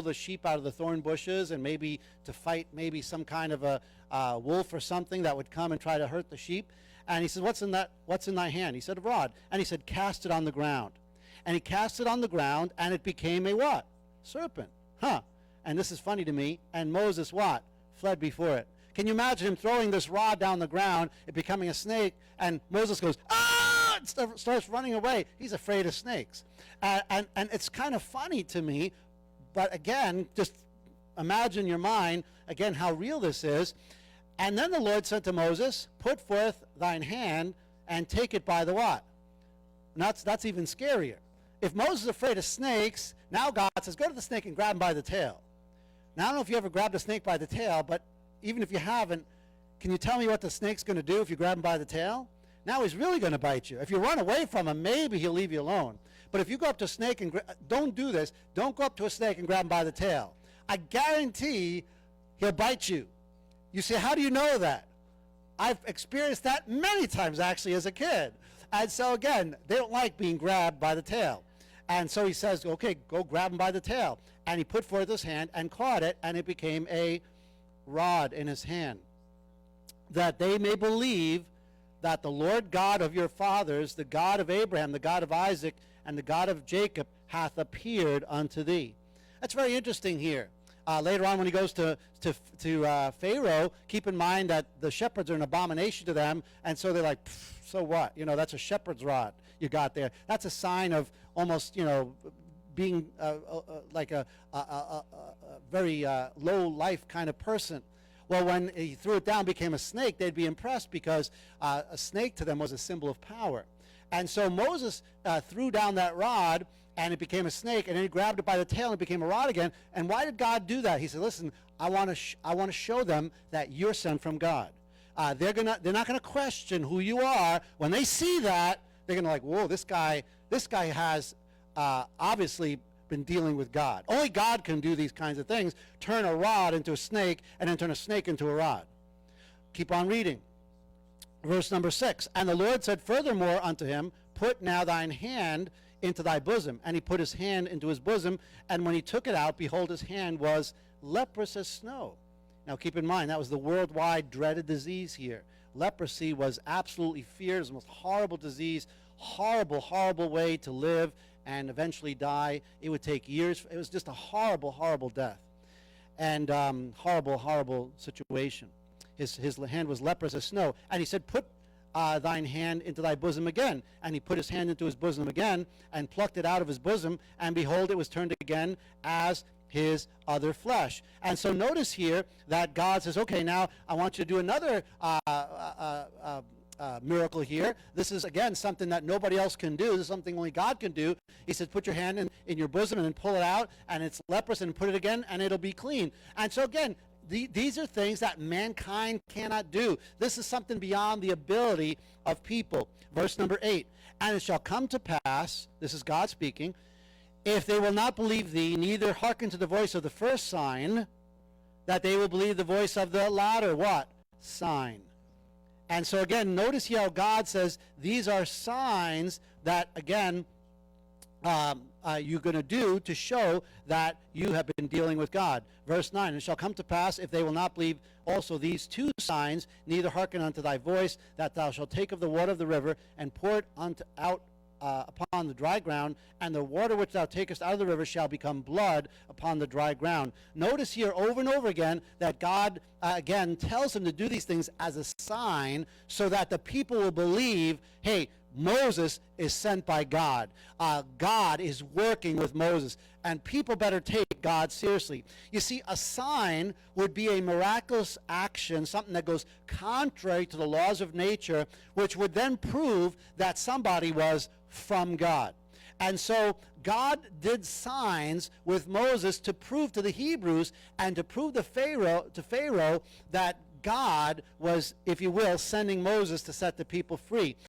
the sheep out of the thorn bushes and maybe to fight maybe some kind of a wolf or something that would come and try to hurt the sheep. And he said, what's in thy hand? He said, a rod. And he said, cast it on the ground. And he cast it on the ground, and it became a what? Serpent. Huh. And this is funny to me. And Moses what? Fled before it. Can you imagine him throwing this rod down the ground, it becoming a snake, and Moses goes, ah! And starts running away. He's afraid of snakes. And it's kind of funny to me, but again, just imagine in your mind, again, how real this is. And then the Lord said to Moses, put forth thine hand and take it by the what? And that's even scarier. If Moses is afraid of snakes, now God says, go to the snake and grab him by the tail. Now, I don't know if you ever grabbed a snake by the tail, but even if you haven't, can you tell me what the snake's going to do if you grab him by the tail? Now he's really going to bite you. If you run away from him, maybe he'll leave you alone. But if you go up to a snake and don't do this, don't go up to a snake and grab him by the tail. I guarantee he'll bite you. You say, how do you know that? I've experienced that many times actually as a kid. And so again, they don't like being grabbed by the tail. And so he says, okay, go grab him by the tail. And he put forth his hand and caught it, and it became a rod in his hand, that they may believe that the Lord God of your fathers, the God of Abraham, the God of Isaac, and the God of Jacob hath appeared unto thee. That's very interesting here. Later on when he goes to Pharaoh, keep in mind that the shepherds are an abomination to them, and so they're like, so what? You know, that's a shepherd's rod you got there. That's a sign of almost, you know, being like a very low life kind of person. Well, when he threw it down, became a snake, they'd be impressed because a snake to them was a symbol of power. And so Moses threw down that rod, and it became a snake, and then he grabbed it by the tail, and it became a rod again. And why did God do that? He said, listen, I want to show them that you're sent from God. They're not gonna question who you are. When they see that, they're gonna like, whoa, this guy has obviously been dealing with God. Only God can do these kinds of things, turn a rod into a snake, and then turn a snake into a rod. Keep on reading. Verse number 6, and the Lord said furthermore unto him, put now thine hand into thy bosom. And he put his hand into his bosom, and when he took it out, behold, his hand was leprous as snow. Now keep in mind, that was the worldwide dreaded disease here. Leprosy was absolutely feared. It was the most horrible disease, horrible, horrible way to live and eventually die. It would take years. It was just a horrible, horrible death, and horrible, horrible situation. His hand was leprous as snow. And he said, put thine hand into thy bosom again. And he put his hand into his bosom again and plucked it out of his bosom. And behold, it was turned again as his other flesh. And so notice here that God says, okay, now I want you to do another miracle here. This is, again, something that nobody else can do. This is something only God can do. He says, put your hand in your bosom and then pull it out, and it's leprous, and put it again, and it'll be clean. And so again, these are things that mankind cannot do. This is something beyond the ability of people. Verse number 8, and it shall come to pass, this is God speaking, if they will not believe thee, neither hearken to the voice of the first sign, that they will believe the voice of the latter, what? Sign. And so again, notice here how God says these are signs that, again, you're going to do to show that you have been dealing with God. Verse 9, and it shall come to pass, if they will not believe also these two signs, neither hearken unto thy voice, that thou shalt take of the water of the river, and pour it out upon the dry ground, and the water which thou takest out of the river shall become blood upon the dry ground. Notice here over and over again that God, again, tells him to do these things as a sign so that the people will believe, hey, Moses is sent by God. God is working with Moses, and people better take God seriously. You see, a sign would be a miraculous action, something that goes contrary to the laws of nature, which would then prove that somebody was from God. And so God did signs with Moses to prove to the Hebrews and to prove to Pharaoh that God was, if you will, sending Moses to set the people free.